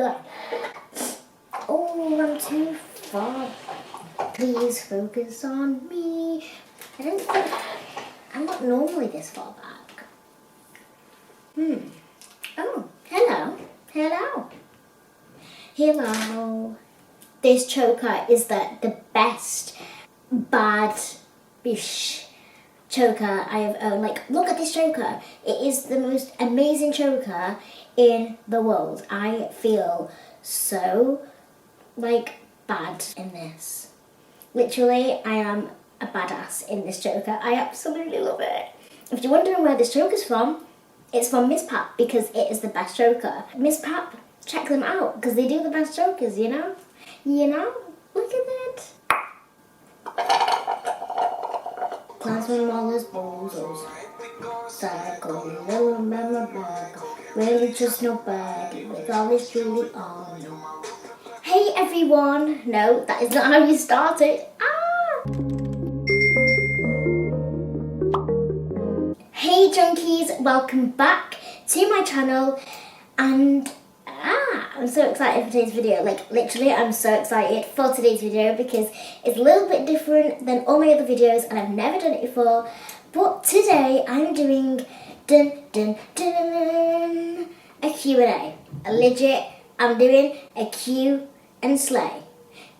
God. Oh, I'm too far. Please focus on me. I don't think... I'm not normally this far back. Oh, hello. Hello. Hello. This choker is the best bad-ish choker I have owned. Like, look at this choker. It is the most amazing choker in the world. I feel so, like, bad in this. Literally, I am a badass in this choker. I absolutely love it. If you're wondering where this choker's from, it's from Miss Pap because it is the best choker. Miss Pap, check them out because they do the best chokers, you know? You know? Look at it. Classroom all those bozos. Psycho, little mama bag. Really just nobody with all this jewelry on. Hey everyone! No, that is not how you start it. Hey junkies, welcome back to my channel, and I'm so excited for today's video. Like, literally, I'm so excited for today's video because it's a little bit different than all my other videos and I've never done it before. But today I'm doing a Q&A. Legit, I'm doing a Q and slay.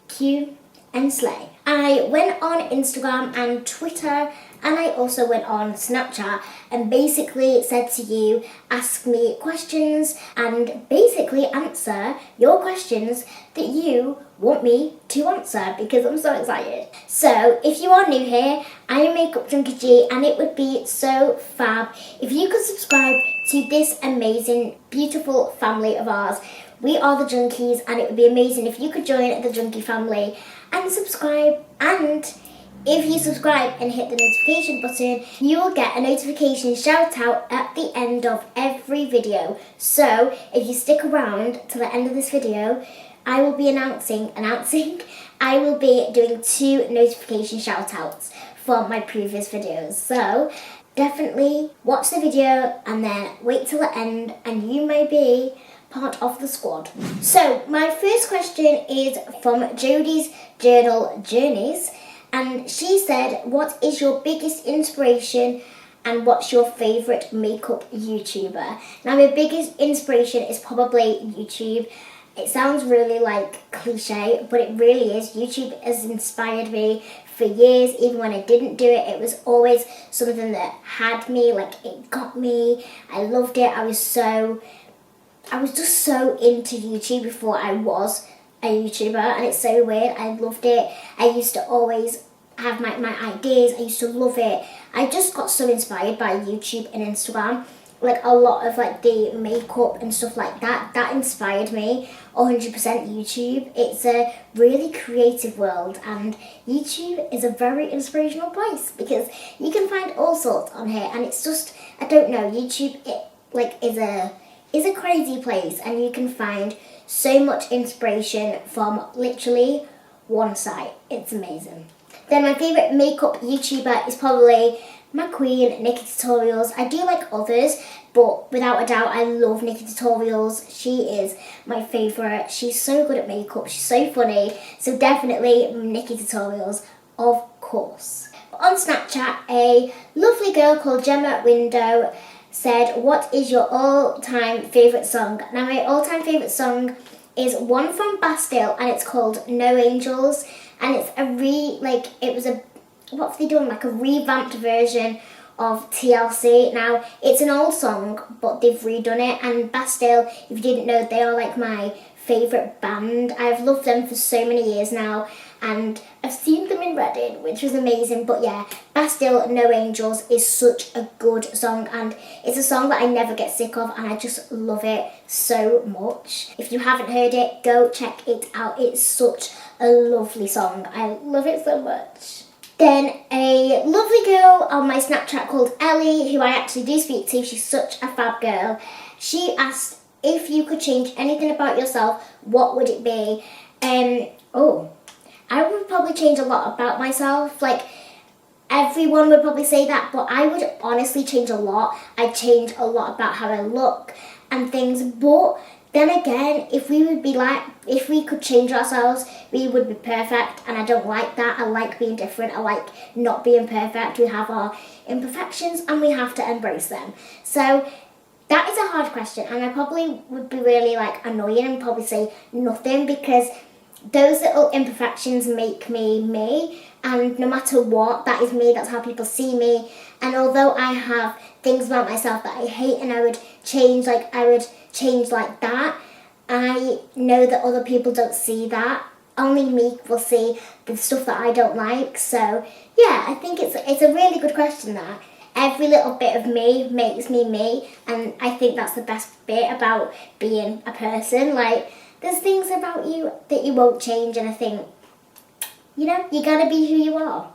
Q and slay. I went on Instagram and Twitter, and I also went on Snapchat and basically said to you, ask me questions and basically answer your questions that you want me to answer because I'm so excited. So if you are new here, I am MakeupJunkieG, and it would be so fab if you could subscribe to this amazing, beautiful family of ours. We are the Junkies, and it would be amazing if you could join the Junkie family and subscribe. And if you subscribe and hit the notification button, you will get a notification shout out at the end of every video. So if you stick around to the end of this video, I will be I will be doing 2 notification shout outs from my previous videos. So definitely watch the video and then wait till the end and you may be part of the squad. So my first question is from Jodie's Journal Journeys. And she said, what is your biggest inspiration and what's your favourite makeup YouTuber? Now, my biggest inspiration is probably YouTube. It sounds really like cliche, but it really is. YouTube has inspired me for years. Even when I didn't do it, it was always something that had me, like it got me. I loved it. I was just so into YouTube before I was a YouTuber, and it's so weird. I loved it. I used to always have my ideas. I used to love it. I just got so inspired by YouTube and Instagram. Like a lot of like the makeup and stuff like that, that inspired me. 100% YouTube. It's a really creative world, and YouTube is a very inspirational place because you can find all sorts on here, and it's just, I don't know, YouTube is a crazy place, and you can find so much inspiration from literally one site. It's amazing. Then my favourite makeup YouTuber is probably my queen, Nikki Tutorials. I do like others, but without a doubt, I love Nikki Tutorials. She is my favourite. She's so good at makeup. She's so funny. So definitely Nikki Tutorials, of course. But on Snapchat, a lovely girl called Gemma Window said, what is your all-time favourite song? Now, my all-time favourite song is one from Bastille, and it's called No Angels, and it's what's they doing, like a revamped version of TLC. Now, it's an old song, but they've redone it, and Bastille, if you didn't know, they are like my favourite band. I've loved them for so many years now, and I've seen them in Reading, which was amazing. But yeah, Bastille, No Angels is such a good song, and it's a song that I never get sick of, and I just love it so much. If you haven't heard it, go check it out. It's such a lovely song. I love it so much. Then a lovely girl on my Snapchat called Ellie, who I actually do speak to, she's such a fab girl. She asked, if you could change anything about yourself, what would it be? I would probably change a lot about myself. Like, everyone would probably say that, but I would honestly change a lot. I'd change a lot about how I look and things, but Then again, if we could change ourselves, we would be perfect, and I don't like that. I like being different. I like not being perfect. We have our imperfections and we have to embrace them. So that is a hard question, and I probably would be really like annoying and probably say nothing, because those little imperfections make me, and no matter what, that is me, that's how people see me. And although I have things about myself that I hate and I would change like that, I know that other people don't see that. Only me will see the stuff that I don't like. So yeah, I think it's a really good question, that every little bit of me makes me, and I think that's the best bit about being a person. Like, there's things about you that you won't change, and I think, you know, you gotta be who you are.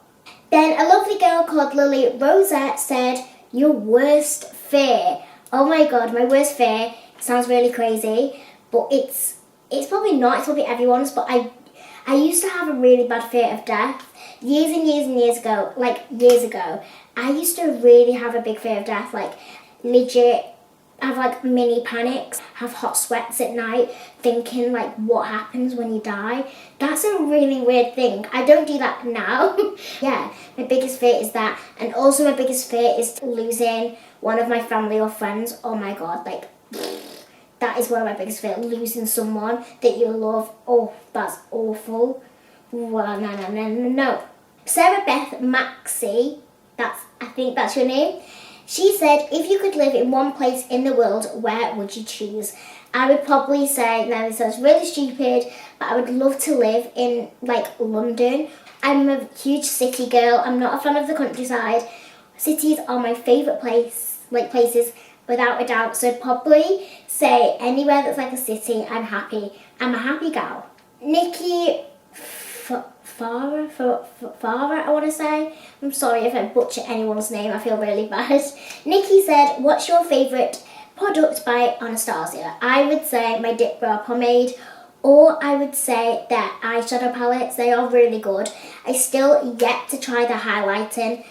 Then a lovely girl called Lily Rosette said, your worst fear. Oh my god, my worst fear sounds really crazy, but it's probably not, it's probably everyone's, but I used to have a really bad fear of death. Years and years and years ago, like years ago, I used to really have a big fear of death, like legit have like mini panics, have hot sweats at night, thinking like what happens when you die. That's a really weird thing. I don't do that now. Yeah, my biggest fear is that, and also my biggest fear is losing one of my family or friends. Oh my god, like that is one of my biggest fear, losing someone that you love. Oh, that's awful. Well, no. Sarah Beth Maxey, I think that's your name. She said, if you could live in one place in the world, where would you choose? I would probably say, now this sounds really stupid, but I would love to live in like London. I'm a huge city girl. I'm not a fan of the countryside. Cities are my favourite places without a doubt. So probably say anywhere that's like a city, I'm happy. I'm a happy gal. Nikki Farah, I want to say. I'm sorry if I butcher anyone's name, I feel really bad. Nikki said, what's your favourite product by Anastasia? I would say my Dip Brow Pomade, or I would say their eyeshadow palettes. They are really good. I still yet to try the highlighting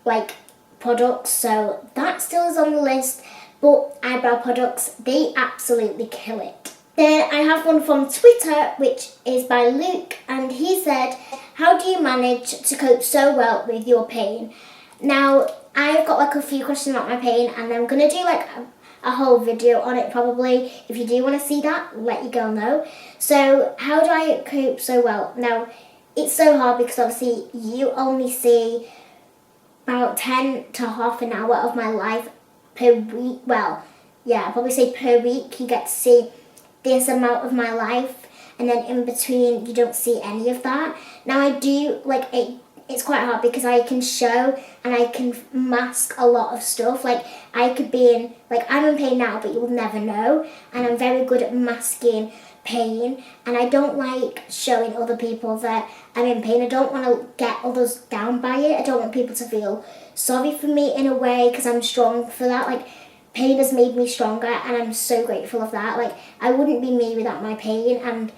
like products, so that still is on the list. But eyebrow products, they absolutely kill it. Then I have one from Twitter, which is by Luke, and he said, how do you manage to cope so well with your pain? Now, I've got like a few questions about my pain, and I'm going to do like a whole video on it probably. If you do want to see that, let your girl know. So, how do I cope so well? Now, it's so hard because obviously you only see about 10 to half an hour of my life per week. Well, yeah, I'd probably say per week you get to see this amount of my life, and then in between you don't see any of that. Now I do like it's quite hard because I can show and I can mask a lot of stuff. Like I could be in, like I'm in pain now, but you will never know, and I'm very good at masking pain, and I don't like showing other people that I'm in pain. I don't want to get others down by it. I don't want people to feel sorry for me in a way, because I'm strong for that. Like pain has made me stronger, and I'm so grateful of that. Like I wouldn't be me without my pain, and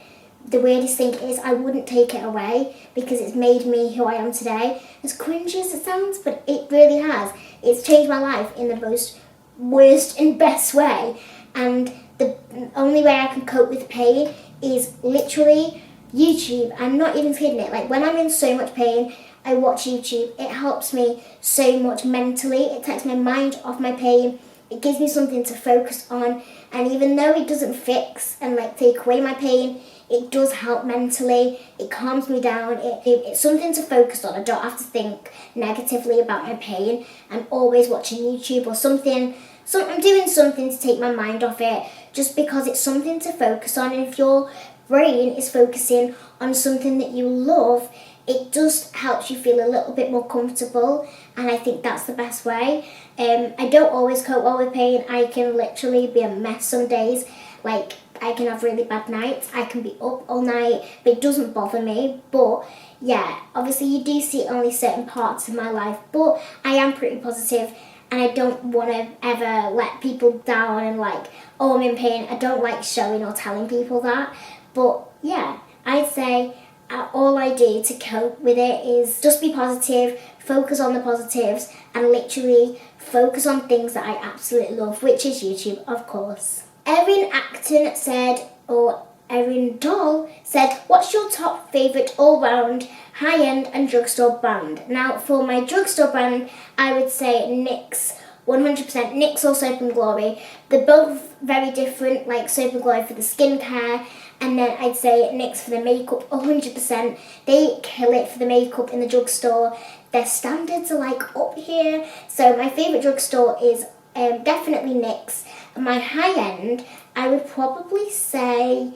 the weirdest thing is I wouldn't take it away because it's made me who I am today. As cringy as it sounds, but it really has. It's changed my life in the most worst and best way, and the only way I can cope with pain is literally YouTube. I'm not even kidding it. Like when I'm in so much pain, I watch YouTube. It helps me so much mentally. It takes my mind off my pain. It gives me something to focus on, and even though it doesn't fix and like take away my pain, it does help mentally. It calms me down. It's something to focus on. I don't have to think negatively about my pain. I'm always watching YouTube or something. So I'm doing something to take my mind off it, just because it's something to focus on. And if your brain is focusing on something that you love, it just helps you feel a little bit more comfortable, and I think that's the best way. I don't always cope well with pain. I can literally be a mess some days. Like, I can have really bad nights. I can be up all night, but it doesn't bother me. But, yeah, obviously you do see only certain parts of my life, but I am pretty positive, and I don't want to ever let people down and like, oh, I'm in pain. I don't like showing or telling people that. But, yeah, I'd say all I do to cope with it is just be positive, focus on the positives, and literally focus on things that I absolutely love, which is YouTube, of course. Erin Acton said, or Erin Doll said, what's your top favourite all-round, high-end and drugstore brand? Now, for my drugstore brand, I would say NYX, 100% NYX or Soap and Glory. They're both very different, like Soap and Glory for the skincare, and then I'd say NYX for the makeup, 100%. They kill it for the makeup in the drugstore. Their standards are like up here. So my favourite drugstore is definitely NYX. And my high-end, I would probably say,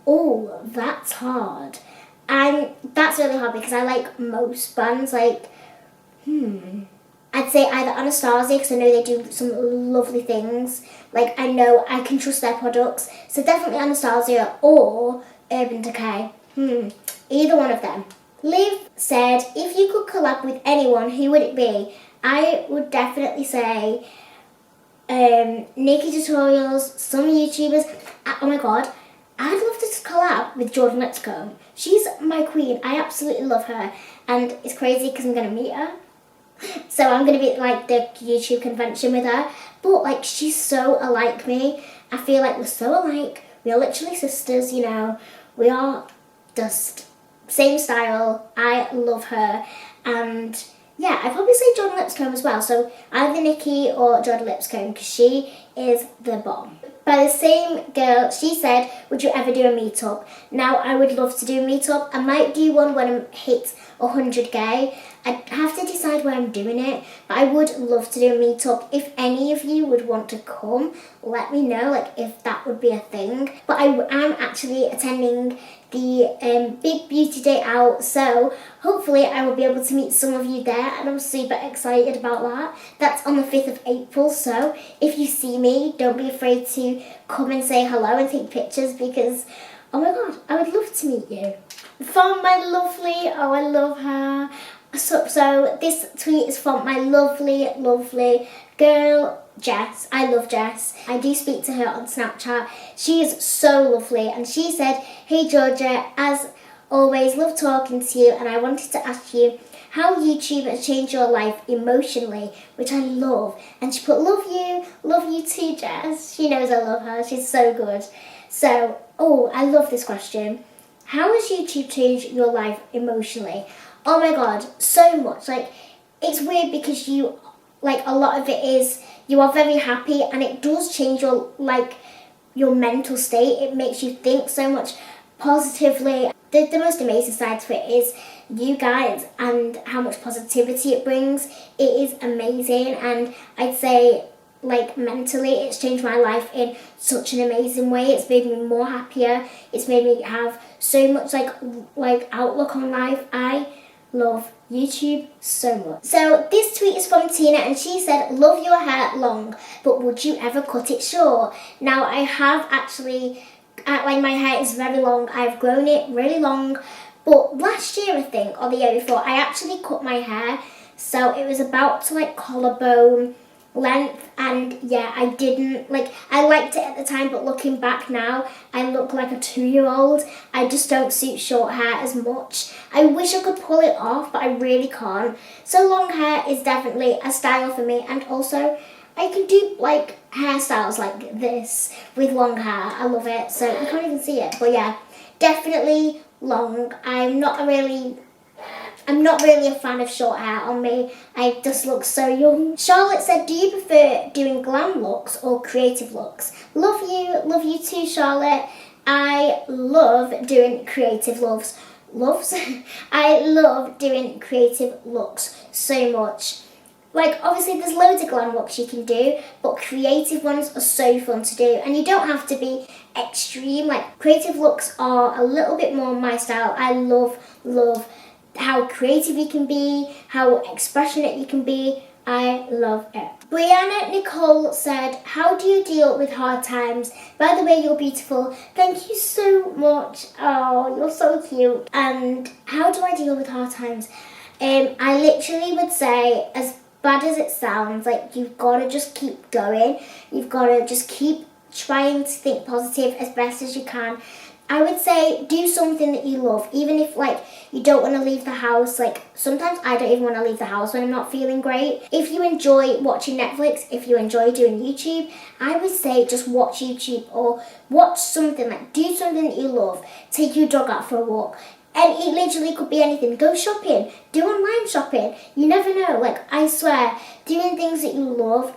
oh, that's hard. And that's really hard because I like most brands, like, I'd say either Anastasia, because I know they do some lovely things. Like, I know I can trust their products. So definitely Anastasia or Urban Decay. Either one of them. Liv said, if you could collab with anyone, who would it be? I would definitely say Nikki Tutorials, some YouTubers. Oh my god, I'd love to collab with Jordan Lipscomb. She's my queen. I absolutely love her. And it's crazy because I'm going to meet her. So I'm going to be at like the YouTube convention with her. But like, she's so alike me. I feel like we're so alike. We are literally sisters, you know. We are just same style. I love her. And yeah, I'd probably say Jordan Lipscomb as well. So either Nikki or Jordan Lipscomb, because she is the bomb. By the same girl, she said, would you ever do a meetup? Now, I would love to do a meetup. I might do one when I hit 100k. I'd have to decide where I'm doing it, but I would love to do a meetup. If any of you would want to come, let me know, like, if that would be a thing. But I am actually attending the Big Beauty Day Out, so hopefully I will be able to meet some of you there, and I'm super excited about that. That's on the 5th of April, so if you see me, don't be afraid to come and say hello and take pictures, because, oh my god, I would love to meet you. From my lovely, oh I love her. So this tweet is from my lovely, lovely girl, Jess. I love Jess. I do speak to her on Snapchat. She is so lovely. And she said, hey Georgia, as always, love talking to you. And I wanted to ask you how YouTube has changed your life emotionally, which I love. And she put, love you too, Jess. She knows I love her. She's so good. So, oh, I love this question. How has YouTube changed your life emotionally? Oh my god, so much. Like, it's weird because you, like, a lot of it is, you are very happy and it does change your, like, your mental state. It makes you think so much positively. The most amazing side to it is you guys and how much positivity it brings. It is amazing, and I'd say, like, mentally it's changed my life in such an amazing way. It's made me more happier. It's made me have so much like outlook on life. I love YouTube so much. So this tweet is from Tina, and she said, love your hair long, but would you ever cut it short? Now, I have actually, like, my hair is very long. I've grown it really long, but last year, I think, or the year before, I actually cut my hair, so it was about to, like, collarbone length, and yeah, I didn't, like, I liked it at the time, but looking back now, I look like a 2-year-old. I just don't suit short hair as much. I wish I could pull it off, but I really can't. So long hair is definitely a style for me, and also I can do, like, hairstyles like this with long hair. I love it, so you can't even see it, but yeah, definitely long. I'm not really a fan of short hair on me. I just look so young. Charlotte said, do you prefer doing glam looks or creative looks? Love you too, Charlotte. I love doing creative loves. I love doing creative looks so much. Like, obviously there's loads of glam looks you can do, but creative ones are so fun to do, and you don't have to be extreme. Like, creative looks are a little bit more my style. I love how creative you can be, how expressionate you can be. I love it. Brianna Nicole said, how do you deal with hard times? By the way, you're beautiful. Thank you so much. Oh, you're so cute. And how do I deal with hard times? I literally would say, as bad as it sounds, like, you've got to just keep going. You've got to just keep trying to think positive as best as you can. I would say do something that you love, even if like you don't want to leave the house. Like sometimes I don't even want to leave the house when I'm not feeling great. If you enjoy watching Netflix, if you enjoy doing YouTube, I would say just watch YouTube or watch something, like do something that you love. Take your dog out for a walk. And it literally could be anything. Go shopping, do online shopping. You never know. Like I swear, doing things that you love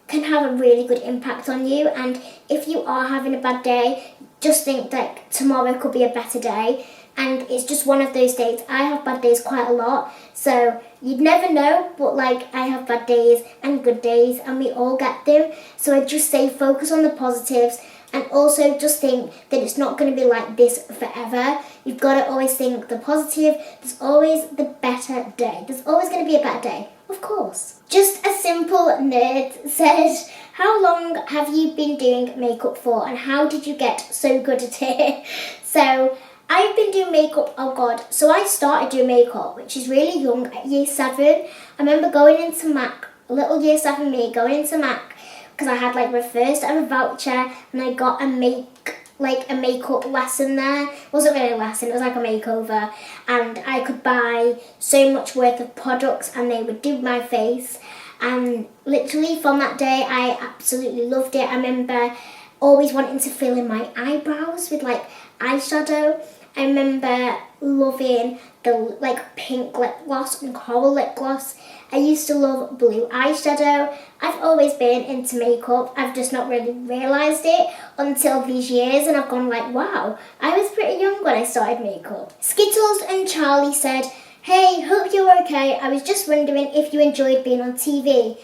can have a really good impact on you. And if you are having a bad day, just think that tomorrow could be a better day. And it's just one of those days. I have bad days quite a lot, so you'd never know, but like I have bad days and good days and we all get them. So I just say focus on the positives, and also just think that it's not going to be like this forever. You've got to always think the positive. There's always the better day. There's always going to be a better day, of course. Just a simple nerd says, how long have you been doing makeup for and how did you get so good at it? So I've been doing makeup, oh god, so I started doing makeup, which is really young, at year 7. I remember going into Mac, a little year 7 me, going into Mac, because I had like my first ever voucher, and I got a makeup lesson there. It wasn't really a lesson, it was like a makeover, and I could buy so much worth of products and they would do my face, and literally from that day I absolutely loved it. I remember always wanting to fill in my eyebrows with like eyeshadow. I remember loving the like pink lip gloss and coral lip gloss. I used to love blue eyeshadow. I've always been into makeup. I've just not really realised it until these years, and I've gone like, wow, I was pretty young when I started makeup. Skittles and Charlie said, hey, hope you're okay. I was just wondering if you enjoyed being on TV.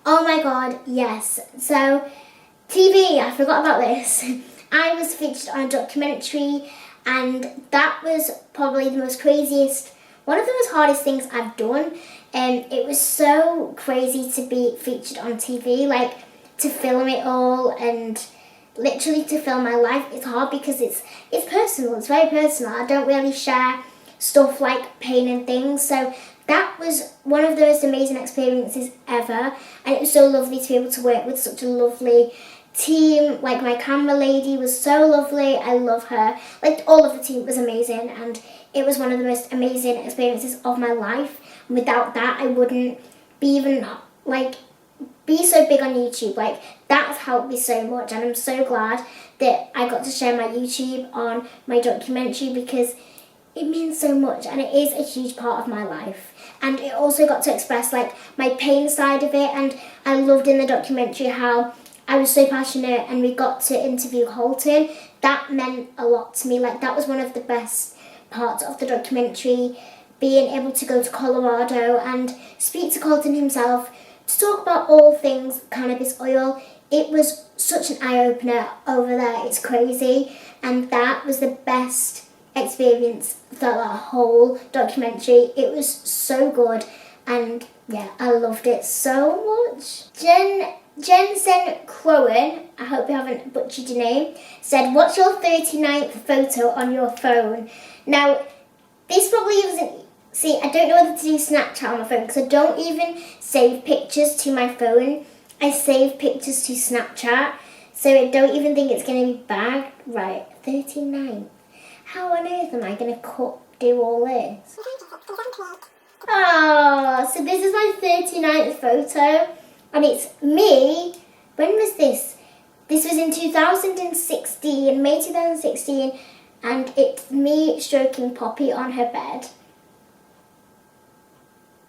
Oh my god, yes. So TV, I forgot about this. I was featured on a documentary, and that was probably the most craziest, one of the most hardest things I've done. And it was so crazy to be featured on TV, like to film it all and literally to film my life. It's hard because it's personal, it's very personal. I don't really share stuff like pain and things, so that was one of the most amazing experiences ever, and it was so lovely to be able to work with such a lovely team. Like my camera lady was so lovely, I love her. Like all of the team was amazing, and it was one of the most amazing experiences of my life. Without that, I wouldn't be even like be so big on YouTube. Like that has helped me so much, and I'm so glad that I got to share my YouTube on my documentary because it means so much and it is a huge part of my life. And it also got to express like my pain side of it, and I loved in the documentary how I was so passionate and we got to interview Holton. That meant a lot to me. Like that was one of the best parts of the documentary, being able to go to Colorado and speak to Colton himself to talk about all things cannabis oil. It was such an eye-opener over there, it's crazy, and that was the best experience throughout that whole documentary. It was so good, and yeah, I loved it so much. Jensen Crowan, I hope you haven't butchered your name, said, what's your 39th photo on your phone? Now, this probably isn't, see, I don't know whether to do Snapchat on my phone because I don't even save pictures to my phone. I save pictures to Snapchat, so I don't even think it's going to be bad. Right, 39. How on earth am I going to do all this? Oh, so this is my 39th photo, and it's me. When was this? This was in 2016, May 2016, and it's me stroking Poppy on her bed.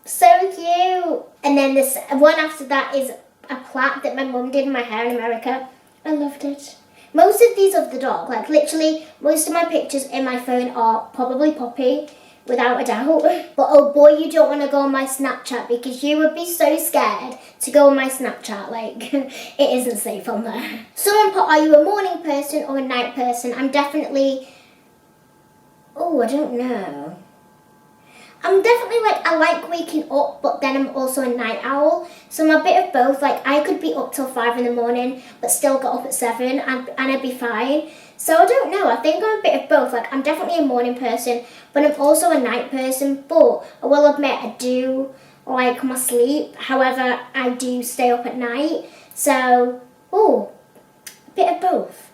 So cute. And then this one after that is a plait that my mum did in my hair in America. I loved it. Most of these of the dog, like literally most of my pictures in my phone are probably Poppy, without a doubt. But oh boy, you don't want to go on my Snapchat because you would be so scared to go on my Snapchat. Like, it isn't safe on there. Someone put, are you a morning person or a night person? I'm definitely, oh, I don't know. I'm definitely like, I like waking up, but then I'm also a night owl. So I'm a bit of both. Like, I could be up till 5 in the morning, but still get up at 7 and I'd be fine. So I don't know, I think I'm a bit of both. Like, I'm definitely a morning person, but I'm also a night person. But I will admit, I do like my sleep. However, I do stay up at night. So, oh, a bit of both.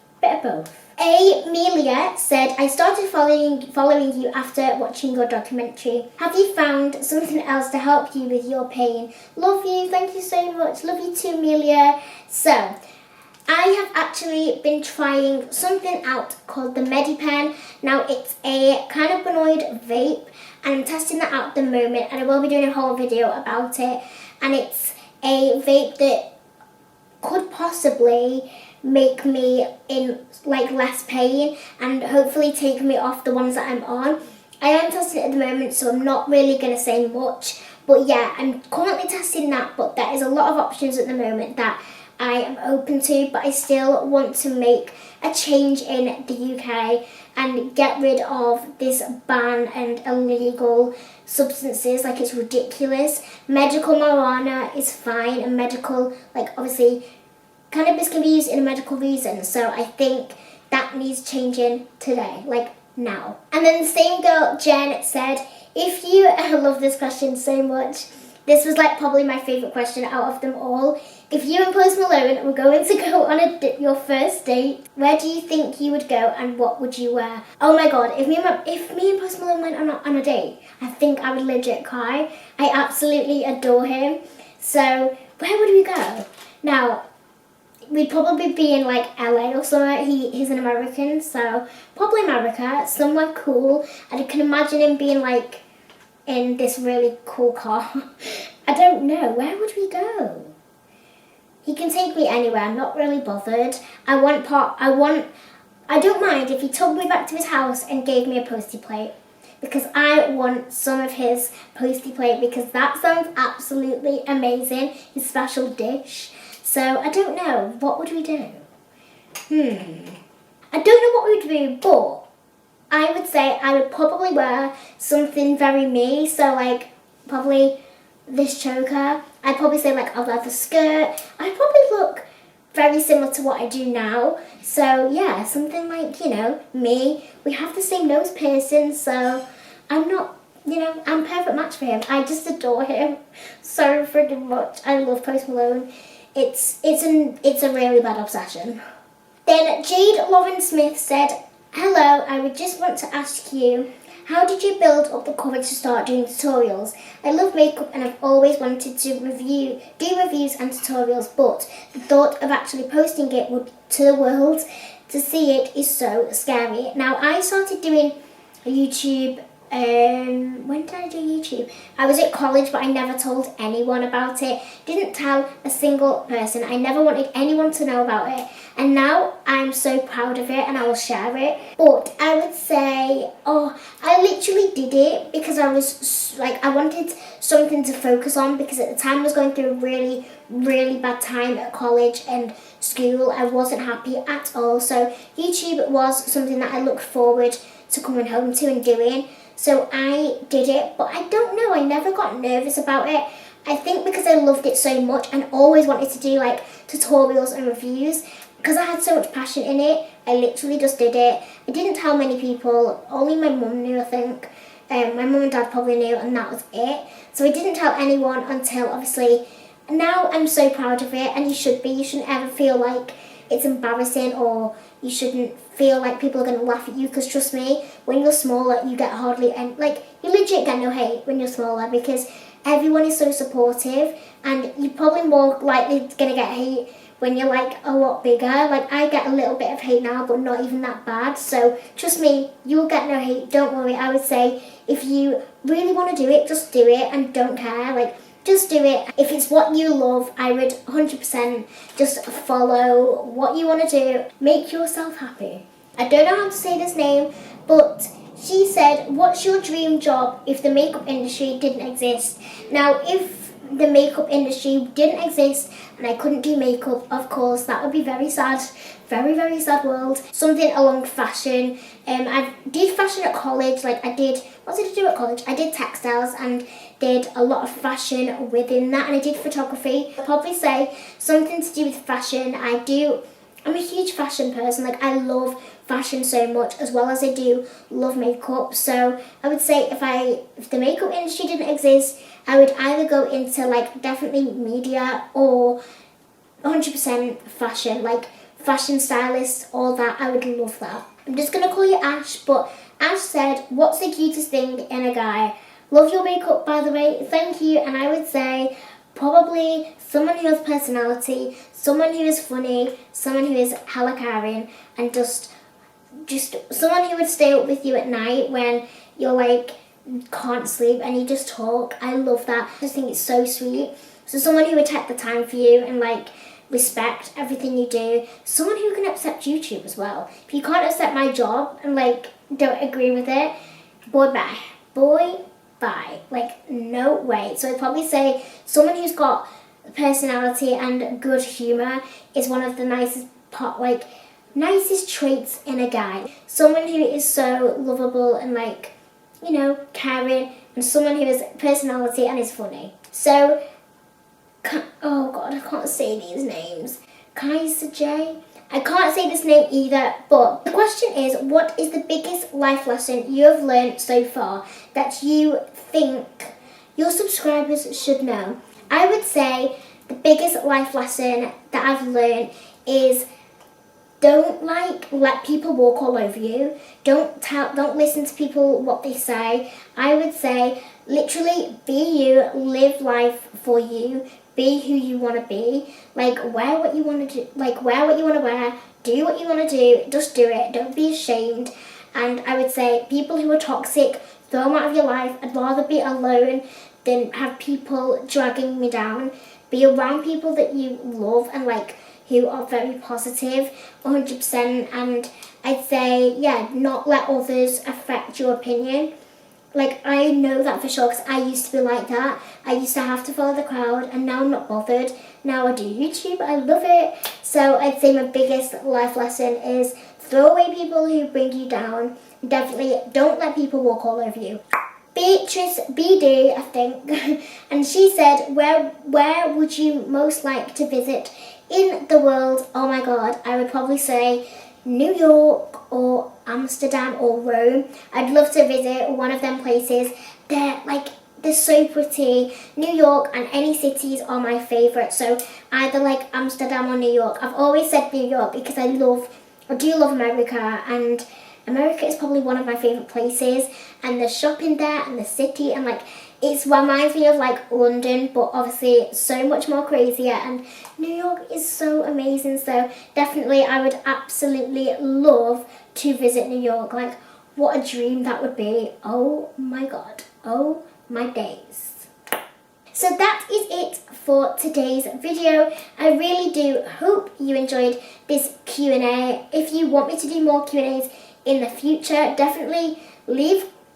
Amelia said, I started following you after watching your documentary. Have you found something else to help you with your pain? Love you. Thank you so much. Love you too, Amelia. So, I have actually been trying something out called the MediPen. Now, it's a cannabinoid vape, and I'm testing that out at the moment, and I will be doing a whole video about it. And it's a vape that could possibly make me in less pain and hopefully take me off the ones that I'm on. I am testing it at the moment, so I'm not really going to say much. But yeah, I'm currently testing that, but there is a lot of options at the moment that I am open to, but I still want to make a change in the UK and get rid of this ban and illegal substances. Like, it's ridiculous. Medical marijuana is fine, and medical, obviously, cannabis can be used in a medical reason, so I think that needs changing today, now. And then the same girl, Jen, said, if you, I love this question so much, this was probably my favourite question out of them all. If you and Post Malone were going to go on your first date, where do you think you would go and what would you wear? Oh my god, if me and Post Malone went on a date, I think I would legit cry. I absolutely adore him. So, where would we go? Now, we'd probably be in LA or somewhere. He's an American, so probably America, somewhere cool. And I can imagine him being in this really cool car. I don't know, where would we go? He can take me anywhere, I'm not really bothered. I don't mind if he took me back to his house and gave me a postie plate, because I want some of his postie plate, because that sounds absolutely amazing, his special dish. So, I don't know, what would we do? I don't know what we would do, but I would say I would probably wear something very me, so probably this choker. I'd probably say a leather skirt. I'd probably look very similar to what I do now. So yeah, something me. We have the same nose piercing, so I'm not, I'm a perfect match for him. I just adore him so friggin' much. I love Post Malone. It's a really bad obsession. Then Jade Lauren Smith said, hello, I would just want to ask you, how did you build up the courage to start doing tutorials? I love makeup and I've always wanted to do reviews and tutorials, but the thought of actually posting it to the world to see it is so scary. Now, I started doing YouTube, when did I do YouTube? I was at college, but I never told anyone about it. Didn't tell a single person. I never wanted anyone to know about it. And now I'm so proud of it and I will share it. But I would say, I literally did it because I was I wanted something to focus on, because at the time I was going through a really, really bad time at college and school. I wasn't happy at all. So YouTube was something that I looked forward to coming home to and doing. So I did it, but I don't know, I never got nervous about it. I think because I loved it so much and always wanted to do tutorials and reviews, because I had so much passion in it, I literally just did it. I didn't tell many people, only my mum knew, I think. My mum and dad probably knew, and that was it. So I didn't tell anyone until, obviously, now I'm so proud of it, and you should be. You shouldn't ever feel like it's embarrassing, or you shouldn't feel like people are going to laugh at you, because trust me, when you're smaller, you get hardly, and you legit get no hate when you're smaller, because everyone is so supportive, and you're probably more likely going to get hate when you're a lot bigger. I get a little bit of hate now, but not even that bad, so trust me, you'll get no hate, don't worry. I would say, if you really want to do it, just do it, and don't care, just do it. If it's what you love, I would 100% just follow what you want to do. Make yourself happy. I don't know how to say this name, but she said, what's your dream job if the makeup industry didn't exist? Now, if the makeup industry didn't exist and I couldn't do makeup, of course, that would be very sad. Very, very sad world. Something along fashion. I did fashion at college. What did I do at college? I did textiles and did a lot of fashion within that, and I did photography. I'd probably say something to do with fashion. I'm a huge fashion person. I love fashion so much, as well as I do love makeup. So I would say if the makeup industry didn't exist, I would either go into definitely media or 100% fashion. fashion stylist, all that. I would love that. I'm just going to call you Ash, but Ash said, what's the cutest thing in a guy? Love your makeup, by the way. Thank you. And I would say probably someone who has personality, someone who is funny, someone who is hella caring, and just someone who would stay up with you at night when you're like can't sleep and you just talk. I love that. I just think it's so sweet. So someone who would take the time for you and like respect everything you do. Someone who can accept YouTube as well. If you can't accept my job and like don't agree with it, boy bye. Boy bye. Like no way. So I'd probably say someone who's got personality and good humour is one of the nicest traits in a guy. Someone who is so lovable and like, you know, caring, and someone who has personality and is funny. So, oh God, I can't say these names. Kaiser J? I can't say this name either, but the question is, what is the biggest life lesson you have learned so far that you think your subscribers should know? I would say the biggest life lesson that I've learned is don't let people walk all over you. Don't listen to people what they say. I would say literally be you, live life for you, be who you want to be. Like wear what you want to do, wear what you want to wear, do what you want to do, just do it. Don't be ashamed. And I would say people who are toxic, throw them out of your life. I'd rather be alone than have people dragging me down. Be around people that you love and like who are very positive, 100%, and I'd say, yeah, not let others affect your opinion. Like, I know that for sure because I used to be like that. I used to have to follow the crowd, and now I'm not bothered. Now I do YouTube, I love it. So I'd say my biggest life lesson is throw away people who bring you down. Definitely don't let people walk all over you. Beatrice BD, I think, and she said, where would you most like to visit in the world? Oh my God, I would probably say New York or Amsterdam or Rome. I'd love to visit one of them places. They're so pretty. New York and any cities are my favourite. So either like Amsterdam or New York. I've always said New York because I do love America, and America is probably one of my favourite places, and the shopping there and the city, and like it reminds me of like London, but obviously so much more crazier, and New York is so amazing. So definitely I would absolutely love to visit New York. Like what a dream that would be. Oh my God, oh my days. So that is it for today's video. I really do hope you enjoyed this Q&A. If you want me to do more Q&As in the future, definitely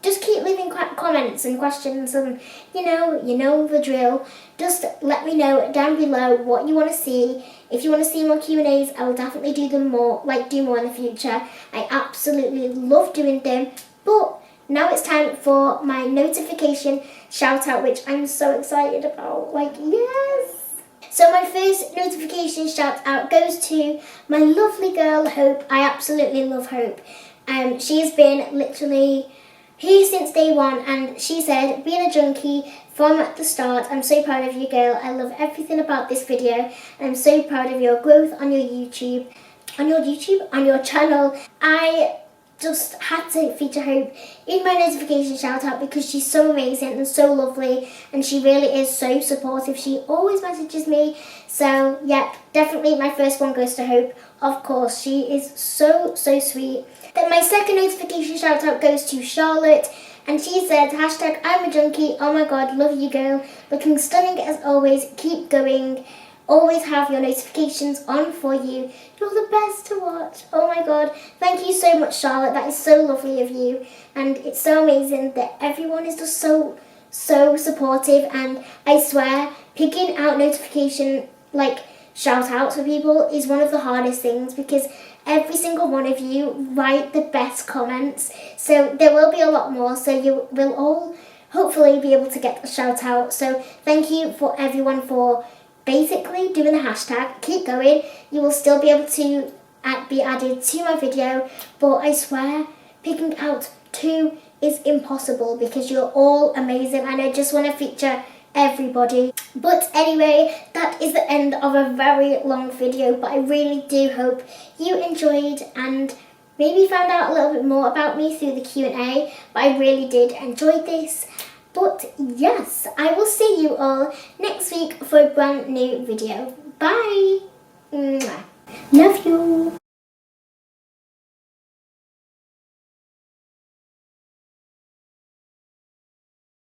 just keep leaving comments and questions, and you know the drill. Just let me know down below what you want to see. If you want to see more Q&As, I will definitely do more in the future. I absolutely love doing them. But now it's time for my notification shout out, which I'm so excited about. Like, yes! So my first notification shout out goes to my lovely girl, Hope. I absolutely love Hope. She has been literally here since day one, and she said, being a junkie from the start, I'm so proud of you, girl. I love everything about this video, and I'm so proud of your growth on your channel. I just had to feature Hope in my notification shout out because she's so amazing and so lovely, and she really is so supportive. She always messages me. So yeah, definitely my first one goes to Hope. Of course, she is so sweet. Then my second notification shout out goes to Charlotte, and she said, hashtag I'm a junkie. Oh my God, love you, girl. Looking stunning as always. Keep going. Always have your notifications on for you. You're the best to watch. Oh my God. Thank you so much, Charlotte. That is so lovely of you. And it's so amazing that everyone is just so supportive. And I swear, picking out notification, like shout outs for people is one of the hardest things, because every single one of you write the best comments. So there will be a lot more. So you will all hopefully be able to get a shout out. So thank you for everyone for basically doing the hashtag. Keep going. You will still be able to be added to my video, but I swear picking out 2 is impossible because you're all amazing, and I just want to feature everybody. But anyway, that is the end of a very long video, but I really do hope you enjoyed and maybe found out a little bit more about me through the Q&A, but I really did enjoy this. But yes, I will see you all next week for a brand new video. Bye! Mwah. Love you!